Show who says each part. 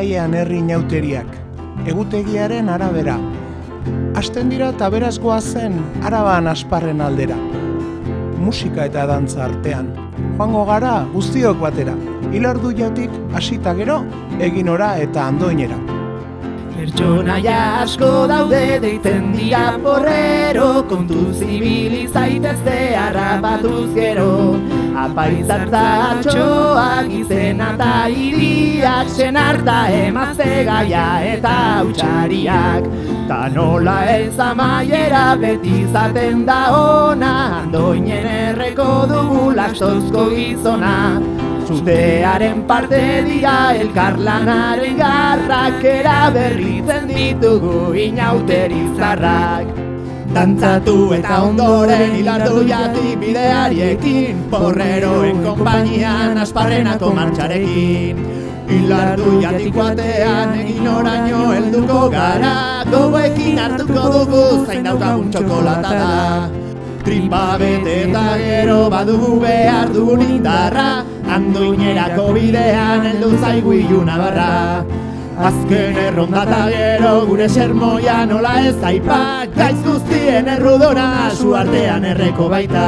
Speaker 1: Ekaiean herri inauteriak, egutegiaren arabera. Hasten dira eta beraz goazen Araban Asparren aldera. Musika eta dantza artean, joango gara guztiok batera. Ilarduiatik hasita gero, Eginora eta Andoinera.
Speaker 2: Pertsonaia asko daude deitzen dira porrero, kontuz ibili zaitezte harrapatuz gero. Apaizartzatxoak izena eta hiriak, senarta emazte gaia eta hautxariak. Ta nola ez amaiera beti izaten da ona, Andoinen erreko dugu lastozko gizona. Zutearen parte dira elkarlanaren garrak, eraberritzen ditugu inauterizarrak. Dantzatu eta ondoren Ilarduiatik bideariekin, porreroen konpainian Asparrenako martxarekin. Ilarduiatik batean Eginoraino helduko gara, gogoekin hartuko dugu zain daukagun txokolata da. Tripa bete eta gero badugu behar dugun indarra, Andoinerako bidean heldu zaigu iluna barra. Azken erronda eta gero gure sermoia nola ez aipa, gaiz guztien erruduna su artean erreko baita.